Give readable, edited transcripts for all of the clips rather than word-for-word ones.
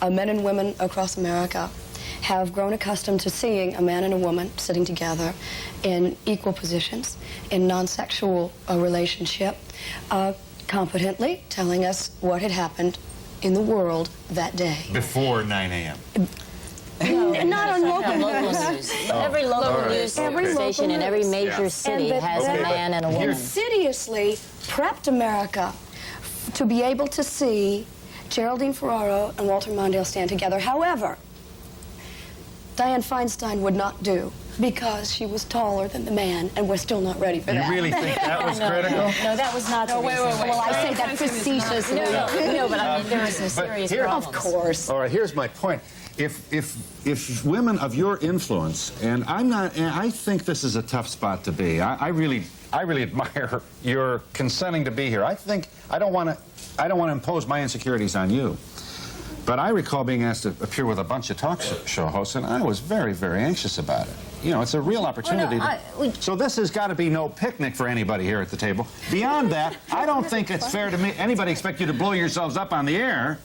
men and women across America have grown accustomed to seeing a man and a woman sitting together in equal positions, in non-sexual relationship, competently telling us what had happened in the world that day. Before 9 a.m. Not on local news. Every local news station in every major city has a man and a woman. Insidiously prepped America to be able to see Geraldine Ferraro and Walter Mondale stand together. However, Dianne Feinstein would not do, because she was taller than the man, and we're still not ready for that. You really think that was critical? No, that was not the reason. Well, I say that facetiously. No, but I mean, there was some serious problems. Of course. All right, here's my point. If women of your influence, and I think this is a tough spot to be. I really admire your consenting to be here. I don't want to impose my insecurities on you. But I recall being asked to appear with a bunch of talk show hosts, and I was very, very anxious about it. You know, it's a real opportunity. So this has got to be no picnic for anybody here at the table. Beyond that, I don't think it's fair to me. Anybody expect you to blow yourselves up on the air.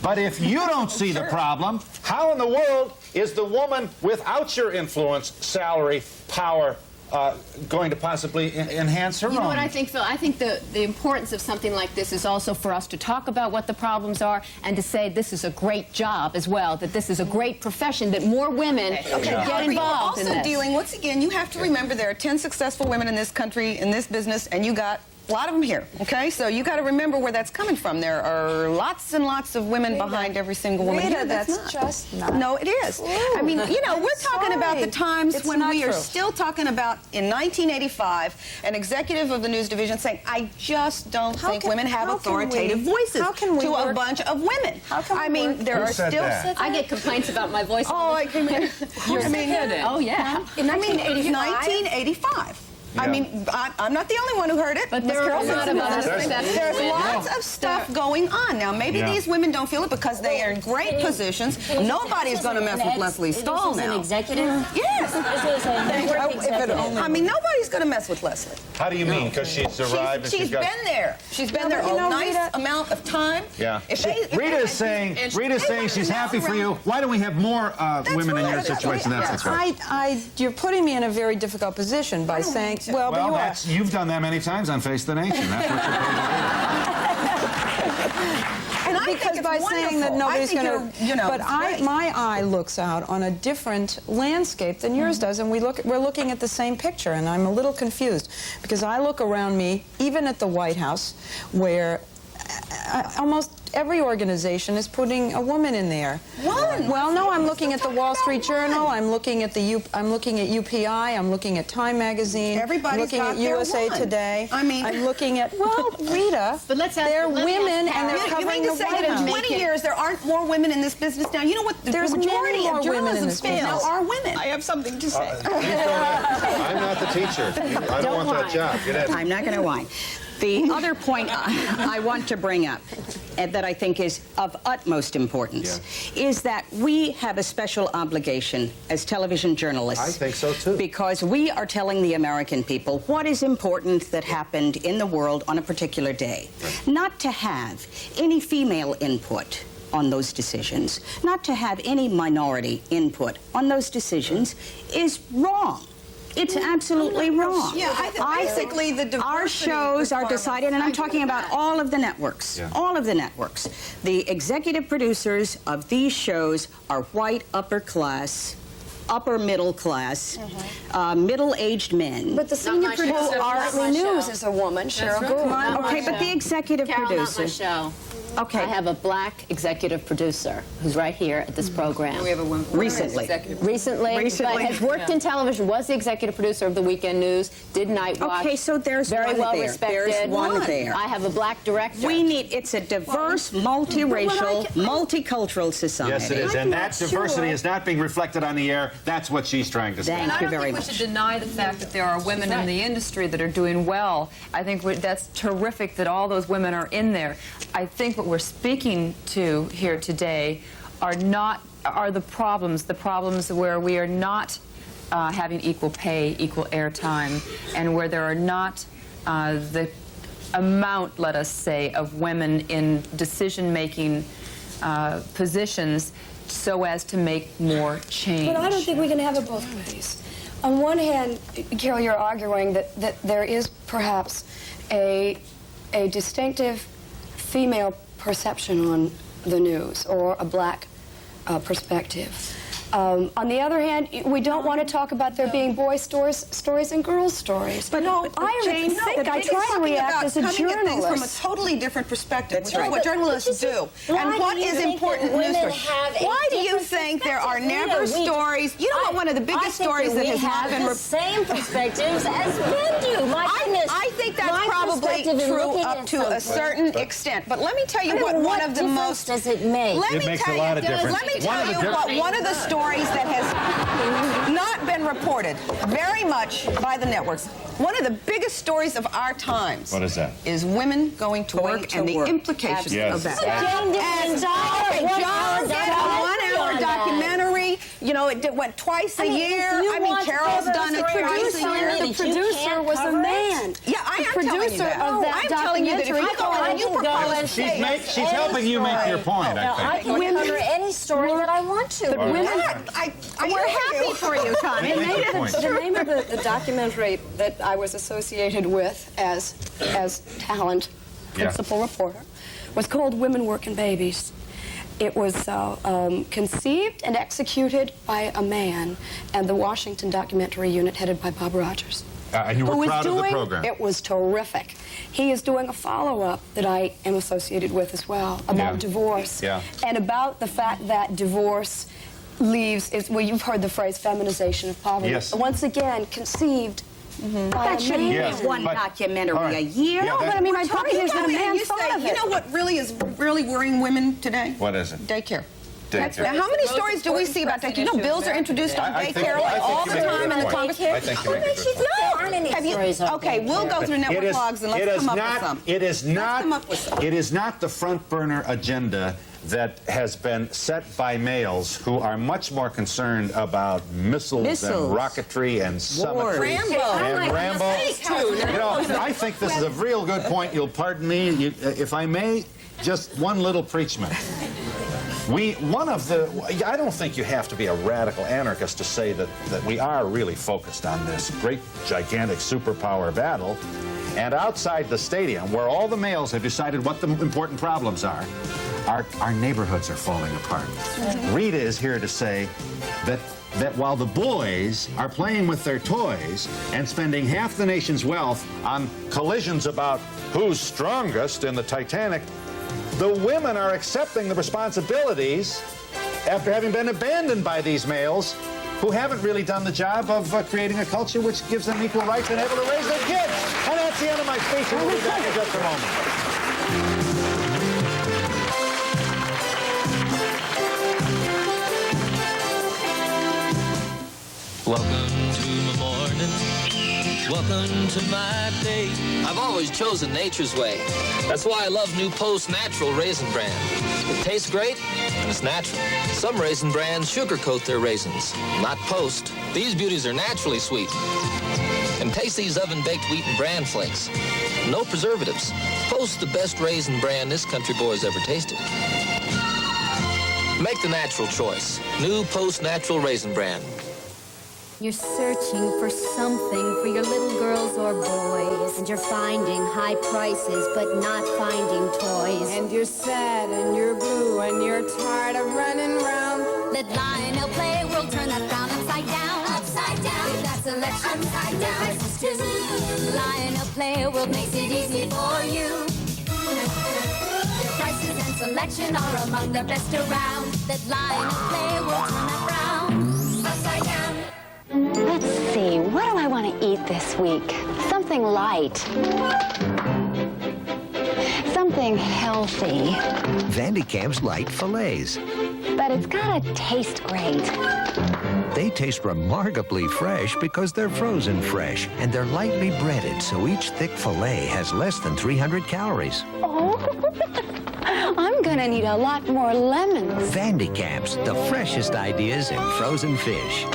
But if you don't see the problem, how in the world is the woman without your influence, salary, power, going to possibly enhance her own? You know what I think, Phil? I think the importance of something like this is also for us to talk about what the problems are and to say this is a great job as well, that this is a great profession, that more women should get involved in this. Also dealing, once again, you have to remember there are 10 successful women in this country, in this business, and you got a lot of them here, okay? So you got to remember where that's coming from. There are lots and lots of women behind every single woman here. That's just not. No, it is. True. I mean, you know, we're talking about the times when we are true. still talking about, in 1985, an executive of the news division saying, I just don't think women have authoritative voices to a bunch of women. I mean, there are still... I get complaints about my voice. Oh, I came in. Oh, yeah. In 1985. I mean, I'm not the only one who heard it. But there are a lot of others. There's lots of stuff going on. Now, maybe these women don't feel it because they are in great positions. Nobody's going to mess with Lesley Stahl now. An executive? Yes. I mean, nobody's going to mess with Lesley. How do you mean? Because she's arrived and she's been there. She's been there a nice amount of time. Yeah. Rita's saying she's happy for you. Why don't we have more women in your situation? That's right. You're putting me in a very difficult position by saying, well, you've done that many times on Face the Nation. That's what you're And I because by saying that nobody's going to, but my eye looks out on a different landscape than yours does, and we're looking at the same picture, and I'm a little confused because I look around me, even at the White House, where almost every organization is putting a woman in there. Well, no, I'm looking at the Wall Street Journal. I'm looking at UPI. I'm looking at Time Magazine. Everybody's looking at USA Today. I mean, I'm looking at Rita. But they're women and they're covering the White House. In 20 years there aren't more women in this business now. You know what? There's the majority many more of women in journalism this schools now business. are women. I have something to say. I'm not the teacher. I don't want that job. Get in. I'm not going to whine. The other point I want to bring up that I think is of utmost importance is that we have a special obligation as television journalists. I think so, too. Because we are telling the American people what is important that happened in the world on a particular day. Right. Not to have any female input on those decisions, not to have any minority input on those decisions is wrong. It's absolutely wrong. Yeah, basically the diversity our shows are decided, and I'm talking about all of the networks. Yeah. All of the networks. The executive producers of these shows are white, upper class, upper middle class, middle-aged men. But the senior producer of Nightly News is a woman, Cheryl Gould. Okay, but the executive producer. Okay. I have a black executive producer who's right here at this program. We have a woman. Recently, but has worked in television, was the executive producer of the Weekend News, did Night Watch. Okay, so there's very one well there. respected. There's one there. I have a black director. It's a diverse, multiracial, multicultural society. Yes, it is, and that diversity is not being reflected on the air. That's what she's trying to say. Thank you very much. I don't think we should deny the fact that there are women in the industry that are doing well. I think that's terrific that all those women are in there. I think what we're speaking to here today are the problems where we are not having equal pay, equal airtime, and where there are not the amount, let us say, of women in decision-making positions so as to make more change. But I don't think we can have it both ways. On one hand, Carol, you're arguing that there is perhaps a distinctive female perception on the news, or a black perspective. On the other hand, we don't want to talk about there being boy stories and girls stories. But no, I try to react as a journalist. Things from a totally different perspective, which right. is what journalists do. And what is important news stories? Why do you think there are never stories? You know what one of the biggest stories that has not been the same perspectives as men do. My goodness. I think that's probably true up to a certain extent. But let me tell you what one of the most does it make? It makes a lot of difference. Let me tell you what one of the stories that has not been reported very much by the networks. One of the biggest stories of our times. What is that? Is women going to work and the implications of that. And Joan did a 1-hour documentary. You know, it went twice a year. I mean, Carol's done it twice a year. The producer was a man. Yeah, I am telling you that. I'm telling you that if you go and you propose, she's helping you make your point, I think. I can cover any story that I want to. But women, we're happy for you, Connie. The name of the documentary that I was associated with as talent principal reporter was called Women, Work, and Babies. It was conceived and executed by a man, and the Washington documentary unit headed by Bob Rogers. And you were proud of the program. It was terrific. He is doing a follow-up that I am associated with as well, about divorce. Yeah. And about the fact that divorce leaves, well, you've heard the phrase feminization of poverty. Yes. Once again, conceived by That a shouldn't man. Yes, be one but- documentary all right. a year. Yeah, No, but I mean, my point is that a man thought of it. You know what really is worrying women today? What is it? Daycare. Daycare. Now, how many stories do we see about daycare? You know, bills are introduced on I think- daycare I think all you the make a time good in the point. Congress. I think you make a good point. There aren't any stories on Okay, we'll go through network logs and let's come up with some. It is not. come up with some. It is not the front burner agenda that has been set by males who are much more concerned about missiles and rocketry and summitry and Rambo. You know, I think this is a real good point. You'll pardon me, if I may, just one little preachment. I don't think you have to be a radical anarchist to say that we are really focused on this great, gigantic superpower battle. And outside the stadium, where all the males have decided what the important problems are, our neighborhoods are falling apart. Rita is here to say that while the boys are playing with their toys and spending half the nation's wealth on collisions about who's strongest in the Titanic, the women are accepting the responsibilities after having been abandoned by these males who haven't really done the job of creating a culture which gives them equal rights and able to raise their kids. And that's the end of my speech, and we'll be back in just a moment. Welcome to my morning. Welcome to my day. I've always chosen nature's way. That's why I love New Post Natural Raisin Bran. It tastes great and it's natural. Some raisin brands sugarcoat their raisins. Not Post. These beauties are naturally sweet. And taste these oven-baked wheat and bran flakes. No preservatives. Post, the best raisin bran this country boy's ever tasted. Make the natural choice. New Post Natural Raisin Bran. You're searching for something for your little girls or boys, and you're finding high prices but not finding toys. And you're sad and you're blue and you're tired of running round. Let Lionel play, we'll turn that frown upside down. Upside down. With that selection, upside down. Prices too. Lionel Play World makes it easy for you. Their prices and selection are among the best around. Let Lionel Play World turn that frown upside down. Let's see, what do I want to eat this week? Something light. Something healthy. Vandecamp's light fillets. But it's gotta taste great. They taste remarkably fresh because they're frozen fresh and they're lightly breaded, so each thick fillet has less than 300 calories. Oh, I'm gonna need a lot more lemons. Vandecamp's, the freshest ideas in frozen fish.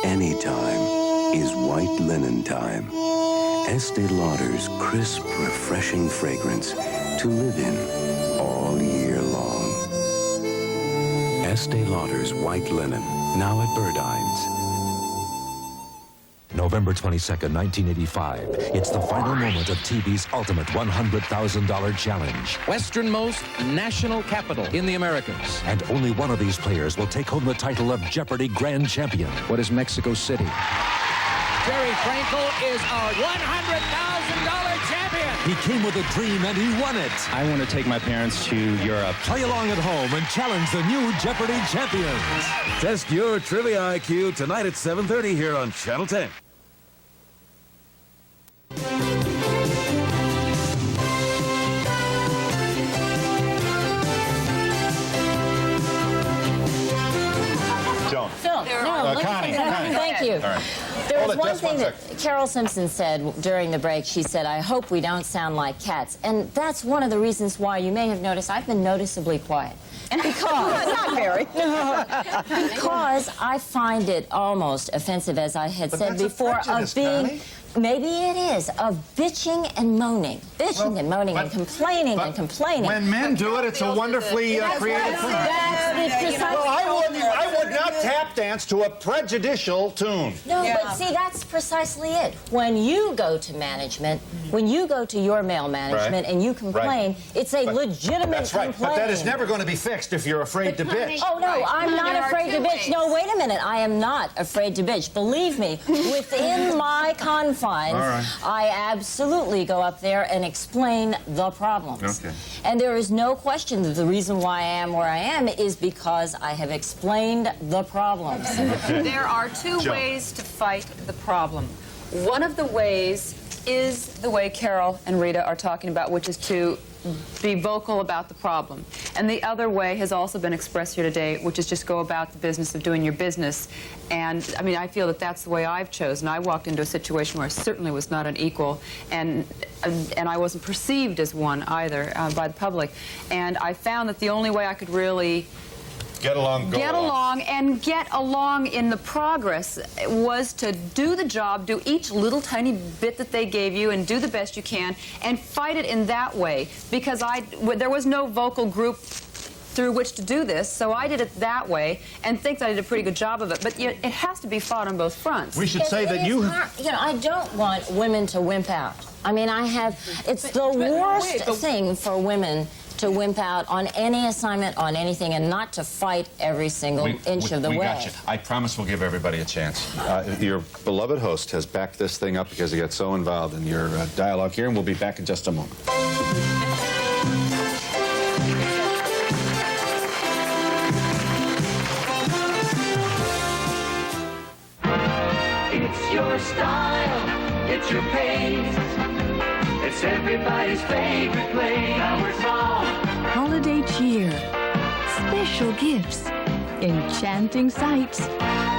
any time is white linen time. Estee Lauder's crisp, refreshing fragrance to live in all year long. Estee Lauder's white linen, now at Burdines. November 22nd, 1985. It's the final moment of TV's ultimate $100,000 challenge. Westernmost national capital in the Americas. And only one of these players will take home the title of Jeopardy Grand Champion. What is Mexico City? Jerry Frankel is our $100,000 champion. He came with a dream and he won it. I want to take my parents to Europe. Play along at home and challenge the new Jeopardy champions. Test your trivia IQ tonight at 7:30 here on Channel 10. Joan. Phil, Connie. Thank you. All right. There was Hold it one just thing one that Carol Simpson said during the break. She said, I hope we don't sound like cats. And that's one of the reasons why you may have noticed I've been noticeably quiet. Because not very. Because I find it almost offensive, as I had said before, of being. Connie. Maybe it is, of bitching and moaning. Bitching and moaning and complaining and complaining. When men do it, it's a wonderfully creative thing. Well, I would not tap dance to a prejudicial tune. No, but see, that's precisely it. When you go to management, when you go to your male management and you complain, it's a legitimate That's right, complaint. but that is never going to be fixed if you're afraid to bitch. Oh, no, I'm not afraid to bitch. No, wait a minute. I am not afraid to bitch. Believe me, within my confines, I absolutely go up there and explain the problems. Okay. And there is no question that the reason why I am where I am is because I have explained the problems. There are two ways to fight the problem. One of the ways is the way Carol and Rita are talking about, which is to be vocal about the problem. And the other way has also been expressed here today, which is just go about the business of doing your business. And, I mean, I feel that that's the way I've chosen. I walked into a situation where I certainly was not an equal, and I wasn't perceived as one either by the public. And I found that the only way I could really get along in the progress was to do the job, do each little tiny bit that they gave you and do the best you can and fight it in that way, because there was no vocal group through which to do this, so I did it that way and think that I did a pretty good job of it. But it has to be fought on both fronts. We should say that you know, I don't want women to wimp out. I mean, it's the worst thing for women to wimp out on any assignment, on anything, and not to fight every single inch of the way. We got you. I promise we'll give everybody a chance. Your beloved host has backed this thing up because he got so involved in your dialogue here, and we'll be back in just a moment. It's your style, it's your pace. It's everybody's favorite place. Our song. Holiday cheer, special gifts, enchanting sights,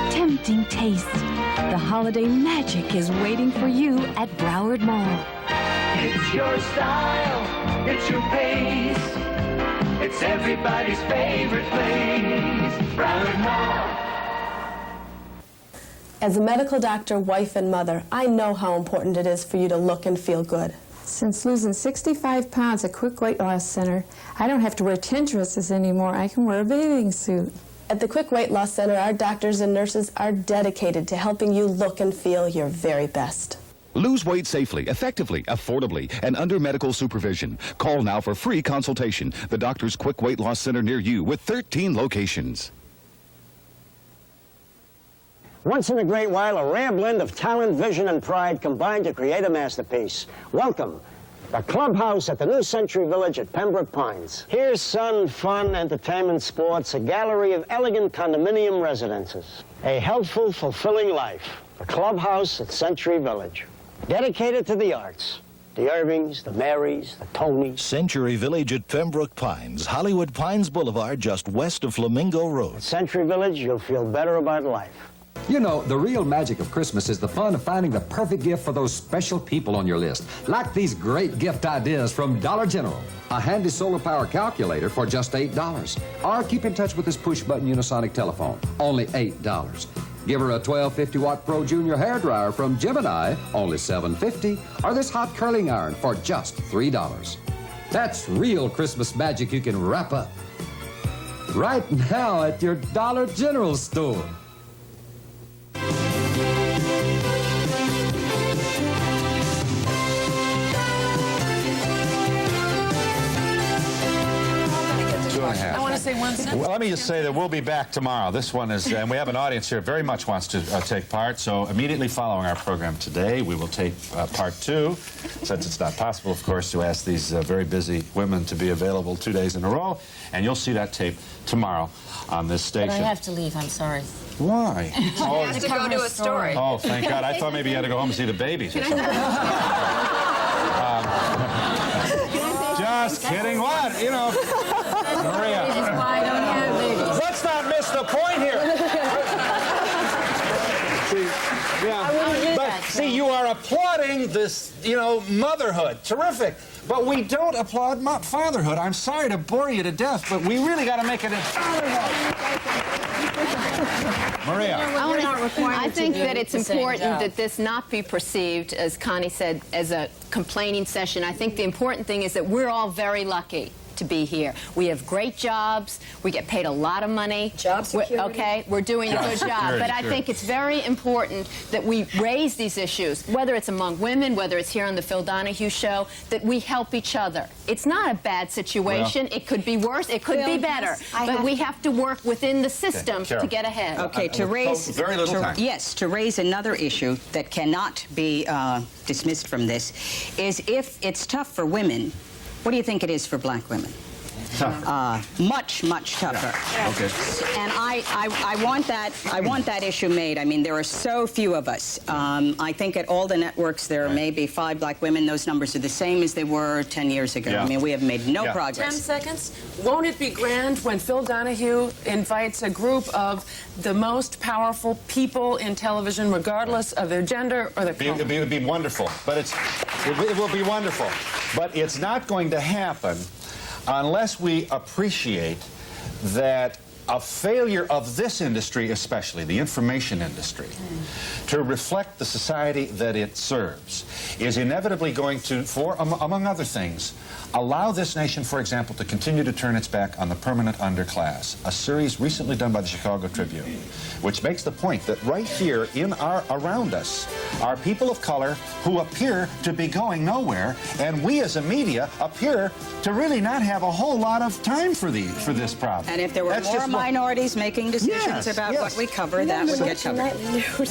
tempting tastes. The holiday magic is waiting for you at Broward Mall. It's your style, it's your pace. It's everybody's favorite place. Broward Mall. As a medical doctor, wife, and mother, I know how important it is for you to look and feel good. Since losing 65 pounds at Quick Weight Loss Center, I don't have to wear 10 dresses anymore. I can wear a bathing suit. At the Quick Weight Loss Center, our doctors and nurses are dedicated to helping you look and feel your very best. Lose weight safely, effectively, affordably, and under medical supervision. Call now for free consultation. The Doctor's Quick Weight Loss Center near you with 13 locations. Once in a great while, a rare blend of talent, vision, and pride combined to create a masterpiece. Welcome, the Clubhouse at the New Century Village at Pembroke Pines. Here's sun, fun, entertainment, sports, a gallery of elegant condominium residences. A healthful, fulfilling life. The Clubhouse at Century Village. Dedicated to the arts. The Irvings, the Marys, the Tonys. Century Village at Pembroke Pines, Hollywood Pines Boulevard, just west of Flamingo Road. At Century Village, you'll feel better about life. You know, the real magic of Christmas is the fun of finding the perfect gift for those special people on your list. Like these great gift ideas from Dollar General. A handy solar power calculator for just $8. Or keep in touch with this push-button unisonic telephone, only $8. Give her a 1250-watt Pro Junior hairdryer from Gemini, only $7.50, or this hot curling iron for just $3. That's real Christmas magic you can wrap up. Right now at your Dollar General store. I want to say one sentence. Well, let me just say that we'll be back tomorrow. This one is, and we have an audience here very much wants to take part. So immediately following our program today, we will take part 2, since it's not possible, of course, to ask these very busy women to be available 2 days in a row. And you'll see that tape tomorrow on this station. But I have to leave. I'm sorry. Why? I have to go to a story. Oh, thank God. I thought maybe you had to go home and see the babies or something. Just kidding. What? You know, Maria. Let's not miss the point here. See, you are applauding this, you know, motherhood. Terrific. But we don't applaud fatherhood. I'm sorry to bore you to death, but we really got to make it a Maria. I think that it's important that this not be perceived, as Connie said, as a complaining session. I think the important thing is that we're all very lucky to be here. We have great jobs. We get paid a lot of money. Job security. Okay, we're doing a good job. But I think it's very important that we raise these issues, whether it's among women, whether it's here on the Phil Donahue Show, that we help each other. It's not a bad situation. Well, it could be worse. It could be better. But we have to work within the system to get ahead. Okay, to raise very little time. Yes, to raise another issue that cannot be dismissed from this is if it's tough for women, what do you think it is for black women? Much, much tougher. Yeah. Okay. And I want that issue made. I mean, there are so few of us. I think at all the networks there are maybe 5 black women. Those numbers are the same as they were 10 years ago. Yeah. I mean, we have made no progress. 10 seconds. Won't it be grand when Phil Donahue invites a group of the most powerful people in television, regardless of their gender or their color? It would be wonderful, but it will be wonderful. But it's not going to happen unless we appreciate that a failure of this industry, especially the information industry, to reflect the society that it serves, is inevitably going to, among other things, allow this nation, for example, to continue to turn its back on the permanent underclass. A series recently done by the Chicago Tribune, which makes the point that right here around us are people of color who appear to be going nowhere, and we as a media appear to really not have a whole lot of time for this problem. And if there were more minorities making decisions about what we cover, that would get covered. You're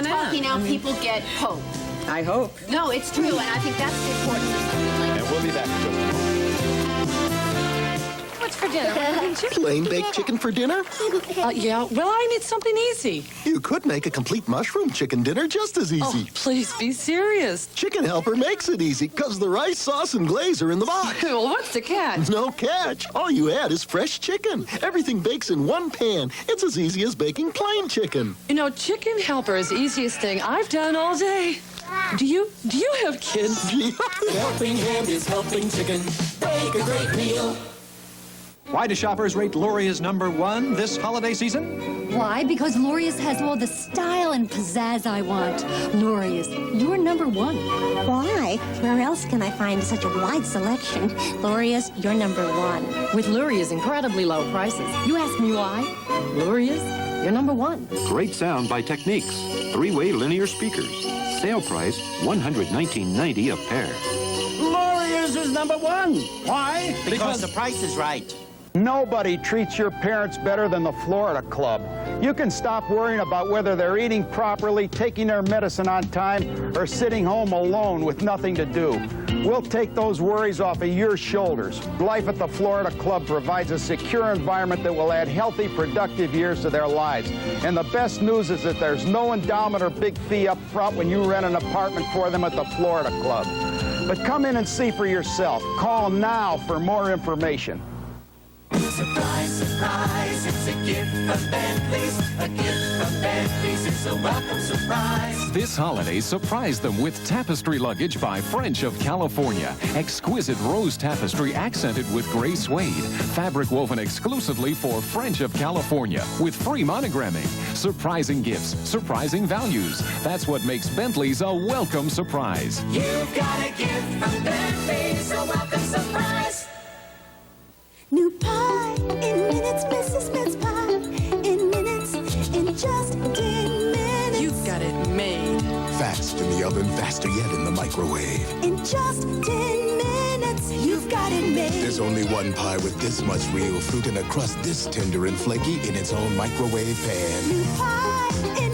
talking now, people get hope. I hope. No, it's true, and I think that's the importance of something like And we'll be back in just a moment. What's for dinner? Plain baked chicken for dinner? Yeah, well, I need something easy. You could make a complete mushroom chicken dinner just as easy. Oh, please be serious. Chicken Helper makes it easy because the rice, sauce, and glaze are in the box. Well, what's the catch? No catch. All you add is fresh chicken. Everything bakes in one pan. It's as easy as baking plain chicken. You know, Chicken Helper is the easiest thing I've done all day. Do you have kids? Helping Hand is helping chicken bake a great meal. Why do shoppers rate Loria's #1 this holiday season? Why? Because Loria's has all the style and pizzazz I want. Loria's, you're #1. Why? Where else can I find such a wide selection? Loria's, you're #1. With Loria's incredibly low prices. You ask me why? Loria's, you're #1. Great sound by Techniques. 3-way linear speakers. Sale price $119.90 a pair. Loria's is #1. Why? Because the price is right. Nobody treats your parents better than the Florida Club. You can stop worrying about whether they're eating properly, taking their medicine on time, or sitting home alone with nothing to do. We'll take those worries off of your shoulders. Life at the Florida Club provides a secure environment that will add healthy, productive years to their lives. And the best news is that there's no endowment or big fee up front when you rent an apartment for them at the Florida Club. But come in and see for yourself. Call now for more information. Surprise, surprise, it's a gift from Bentley's. A gift from Bentley's is a welcome surprise. This holiday, surprise them with tapestry luggage by French of California. Exquisite rose tapestry accented with gray suede. Fabric woven exclusively for French of California with free monogramming. Surprising gifts, surprising values. That's what makes Bentley's a welcome surprise. You got a gift from Bentley's, a welcome surprise. New pie in minutes, Mrs. Smith's pie. In minutes, in just 10 minutes. You've got it made. Fast in the oven, faster yet in the microwave. In just 10 minutes, you've got it made. There's only one pie with this much real fruit and a crust this tender and flaky in its own microwave pan. New pie in